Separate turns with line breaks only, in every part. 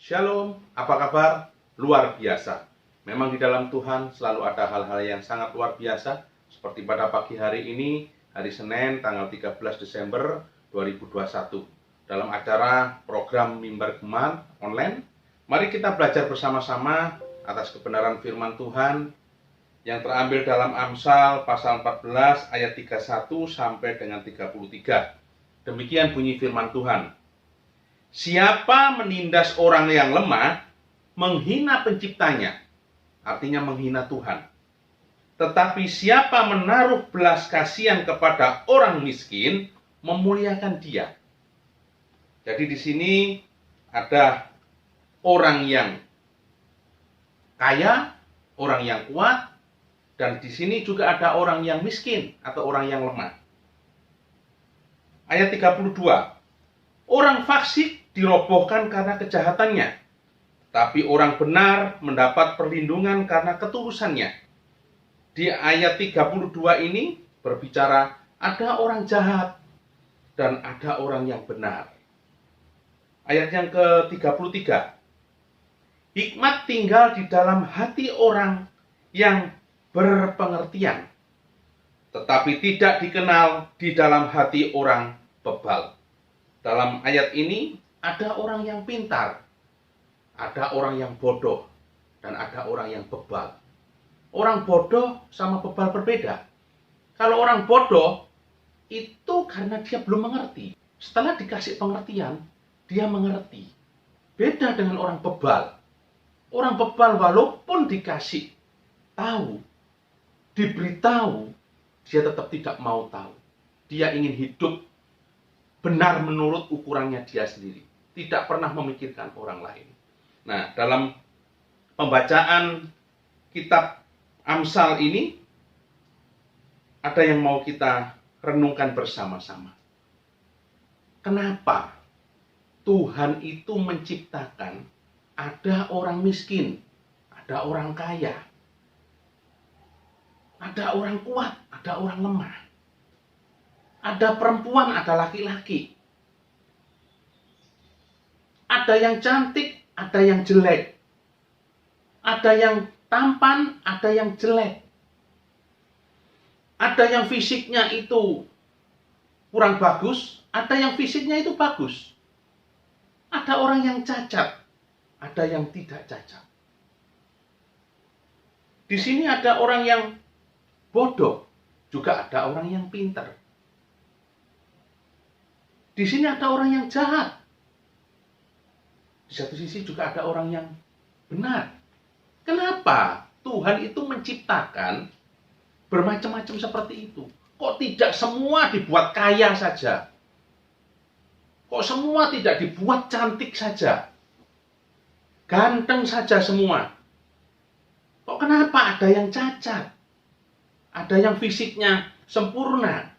Shalom, apa kabar? Luar biasa. Memang di dalam Tuhan selalu ada hal-hal yang sangat luar biasa. Seperti pada pagi hari ini, hari Senin tanggal 13 Desember 2021. Dalam acara program Mimbar Gema online, mari kita belajar bersama-sama atas kebenaran firman Tuhan yang terambil dalam Amsal pasal 14 ayat 31 sampai dengan 33. Demikian bunyi firman Tuhan. Siapa menindas orang yang lemah, menghina penciptanya, artinya menghina Tuhan. Tetapi siapa menaruh belas kasihan kepada orang miskin, memuliakan dia. Jadi di sini ada orang yang kaya, orang yang kuat, dan di sini juga ada orang yang miskin atau orang yang lemah. Ayat 32. Orang fasik dirobohkan karena kejahatannya, tapi orang benar mendapat perlindungan karena ketulusannya. Di ayat 32 ini berbicara ada orang jahat dan ada orang yang benar. Ayat yang ke-33. Hikmat tinggal di dalam hati orang yang berpengertian, tetapi tidak dikenal di dalam hati orang bebal. Dalam ayat ini ada orang yang pintar, ada orang yang bodoh, dan ada orang yang bebal. Orang bodoh sama bebal berbeda. Kalau orang bodoh, itu karena dia belum mengerti. Setelah dikasih pengertian, dia mengerti. Beda dengan orang bebal. Orang bebal walaupun dikasih tahu, diberitahu, dia tetap tidak mau tahu. Dia ingin hidup benar menurut ukurannya dia sendiri. Tidak pernah memikirkan orang lain. Nah, dalam pembacaan kitab Amsal ini, ada yang mau kita renungkan bersama-sama. Kenapa Tuhan itu menciptakan ada orang miskin, ada orang kaya, ada orang kuat, ada orang lemah, ada perempuan, ada laki-laki, ada yang cantik, ada yang jelek, ada yang tampan, ada yang jelek, ada yang fisiknya itu kurang bagus, ada yang fisiknya itu bagus, ada orang yang cacat, ada yang tidak cacat. Di sini ada orang yang bodoh, juga ada orang yang pintar. Di sini ada orang yang jahat. Di satu sisi juga ada orang yang benar. Kenapa Tuhan itu menciptakan bermacam-macam seperti itu? Kok tidak semua dibuat kaya saja? Kok semua tidak dibuat cantik saja? Ganteng saja semua? Kok kenapa ada yang cacat? Ada yang fisiknya sempurna?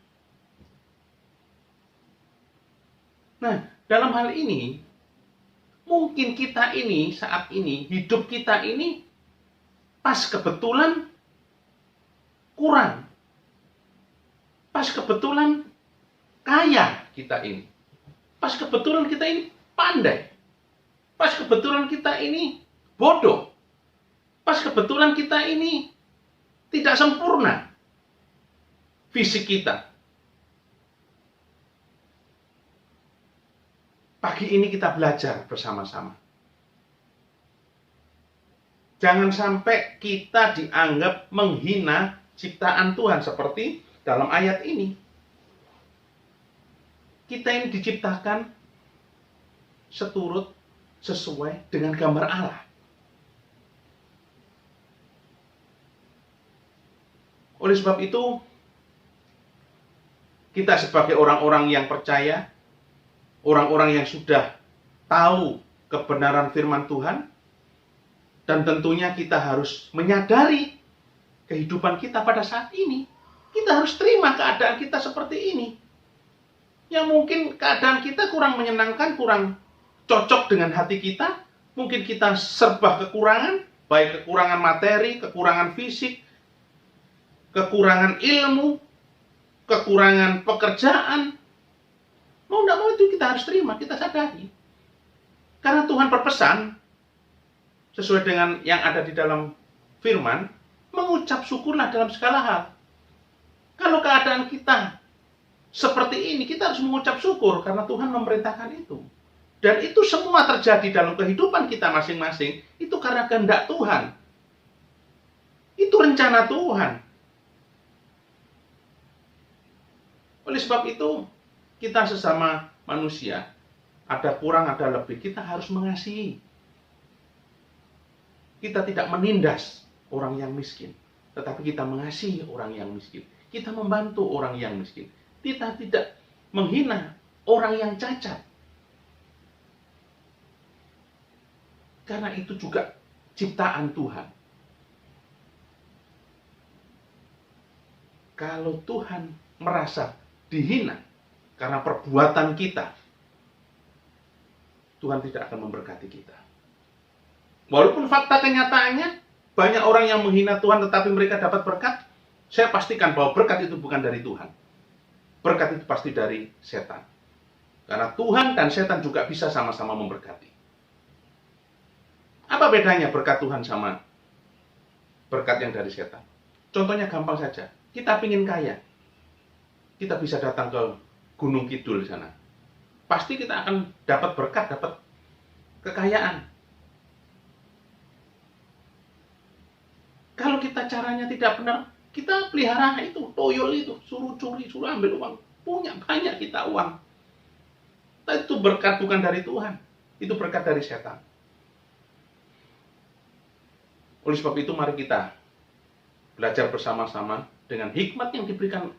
Nah, dalam hal ini, mungkin kita ini, saat ini, hidup kita ini, pas kebetulan kurang. Pas kebetulan kaya kita ini. Pas kebetulan kita ini pandai. Pas kebetulan kita ini bodoh. Pas kebetulan kita ini tidak sempurna fisik kita. Pagi ini kita belajar bersama-sama. Jangan sampai kita dianggap menghina ciptaan Tuhan seperti dalam ayat ini. Kita ini diciptakan seturut sesuai dengan gambar Allah. Oleh sebab itu, kita sebagai orang-orang yang percaya, orang-orang yang sudah tahu kebenaran firman Tuhan, dan tentunya kita harus menyadari kehidupan kita pada saat ini. Kita harus terima keadaan kita seperti ini. Yang mungkin keadaan kita kurang menyenangkan, kurang cocok dengan hati kita. Mungkin kita serba kekurangan, baik kekurangan materi, kekurangan fisik, kekurangan ilmu, kekurangan pekerjaan. Mau tidak mau itu kita harus terima, kita sadari. Karena Tuhan berpesan, sesuai dengan yang ada di dalam firman, mengucap syukurlah dalam segala hal. Kalau keadaan kita seperti ini, kita harus mengucap syukur karena Tuhan memerintahkan itu. Dan itu semua terjadi dalam kehidupan kita masing-masing, itu karena kehendak Tuhan. Itu rencana Tuhan. Oleh sebab itu, kita sesama manusia, ada kurang, ada lebih, kita harus mengasihi. Kita tidak menindas orang yang miskin, tetapi kita mengasihi orang yang miskin. Kita membantu orang yang miskin. Kita tidak menghina orang yang cacat. Karena itu juga ciptaan Tuhan. Kalau Tuhan merasa dihina karena perbuatan kita, Tuhan tidak akan memberkati kita. Walaupun fakta kenyataannya banyak orang yang menghina Tuhan tetapi mereka dapat berkat, saya pastikan bahwa berkat itu bukan dari Tuhan. Berkat itu pasti dari setan. Karena Tuhan dan setan juga bisa sama-sama memberkati. Apa bedanya berkat Tuhan sama berkat yang dari setan? Contohnya gampang saja. Kita ingin kaya. Kita bisa datang ke Gunung Kidul sana. Pasti kita akan dapat berkat, dapat kekayaan. Kalau kita caranya tidak benar, kita pelihara itu, toyol itu, suruh curi, suruh ambil uang. Punya banyak kita uang. Tapi itu berkat bukan dari Tuhan. Itu berkat dari setan. Oleh sebab itu mari kita belajar bersama-sama dengan hikmat yang diberikan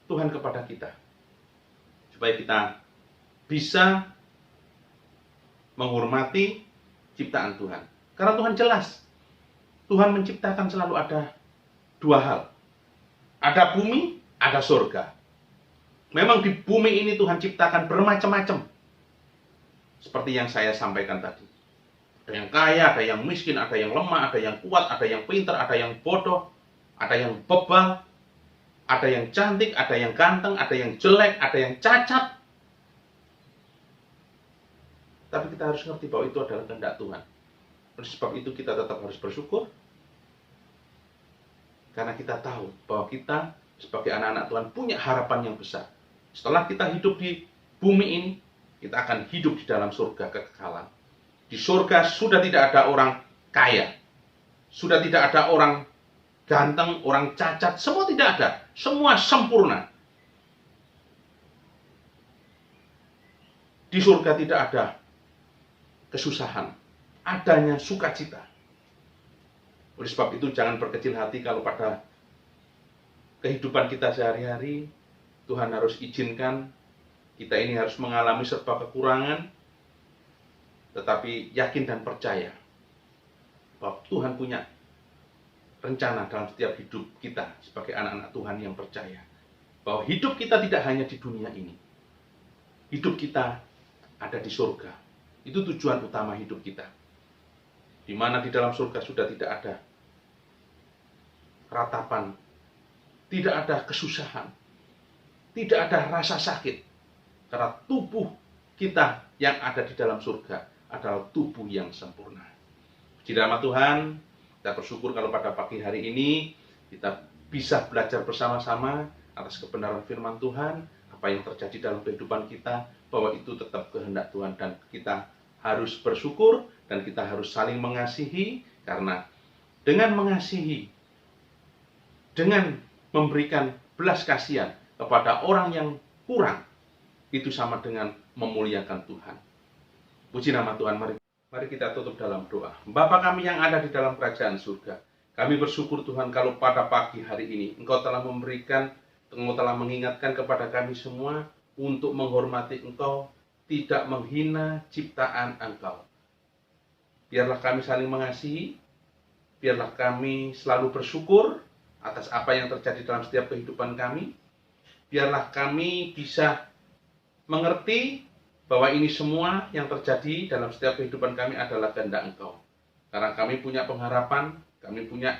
Tuhan kepada kita. Supaya kita bisa menghormati ciptaan Tuhan. Karena Tuhan jelas, Tuhan menciptakan selalu ada dua hal. Ada bumi, ada surga. Memang di bumi ini Tuhan ciptakan bermacam-macam. Seperti yang saya sampaikan tadi. Ada yang kaya, ada yang miskin, ada yang lemah, ada yang kuat, ada yang pintar, ada yang bodoh, ada yang bebal, ada yang cantik, ada yang ganteng, ada yang jelek, ada yang cacat. Tapi kita harus ngerti bahwa itu adalah kehendak Tuhan. Oleh sebab itu kita tetap harus bersyukur. Karena kita tahu bahwa kita sebagai anak-anak Tuhan punya harapan yang besar. Setelah kita hidup di bumi ini, kita akan hidup di dalam surga kekekalan. Di surga sudah tidak ada orang kaya. Sudah tidak ada orang ganteng, orang cacat. Semua tidak ada. Semua sempurna. Di surga tidak ada kesusahan. Adanya sukacita. Oleh sebab itu jangan berkecil hati kalau pada kehidupan kita sehari-hari Tuhan harus izinkan kita ini harus mengalami serba kekurangan. Tetapi yakin dan percaya bahwa Tuhan punya rencana dalam setiap hidup kita sebagai anak-anak Tuhan yang percaya. Bahwa hidup kita tidak hanya di dunia ini. Hidup kita ada di surga. Itu tujuan utama hidup kita. Di mana di dalam surga sudah tidak ada ratapan, tidak ada kesusahan, tidak ada rasa sakit. Karena tubuh kita yang ada di dalam surga adalah tubuh yang sempurna. Puji nama Tuhan, kita bersyukur kalau pada pagi hari ini kita bisa belajar bersama-sama atas kebenaran firman Tuhan, apa yang terjadi dalam kehidupan kita, bahwa itu tetap kehendak Tuhan dan kita harus bersyukur dan kita harus saling mengasihi, karena dengan mengasihi, dengan memberikan belas kasihan kepada orang yang kurang, itu sama dengan memuliakan Tuhan. Puji nama Tuhan, mari kita tutup dalam doa. Bapa kami yang ada di dalam kerajaan surga, kami bersyukur Tuhan kalau pada pagi hari ini Engkau telah mengingatkan kepada kami semua untuk menghormati Engkau, tidak menghina ciptaan Engkau. Biarlah kami saling mengasihi, biarlah kami selalu bersyukur atas apa yang terjadi dalam setiap kehidupan kami. Biarlah kami bisa mengerti bahwa ini semua yang terjadi dalam setiap kehidupan kami adalah kehendak Engkau. Karena kami punya pengharapan, kami punya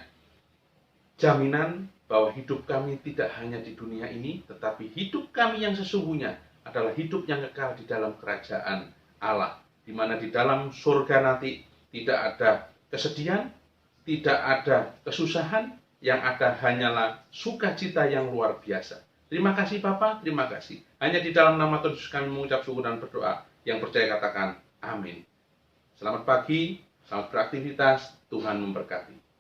jaminan bahwa hidup kami tidak hanya di dunia ini, tetapi hidup kami yang sesungguhnya adalah hidup yang kekal di dalam kerajaan Allah. di mana di dalam surga nanti tidak ada kesedihan, tidak ada kesusahan, yang ada hanyalah sukacita yang luar biasa. Terima kasih Bapa, terima kasih. Hanya di dalam nama Tuhan Yesus kami mengucap syukur dan berdoa. Yang percaya katakan amin. Selamat pagi, selamat beraktivitas, Tuhan memberkati.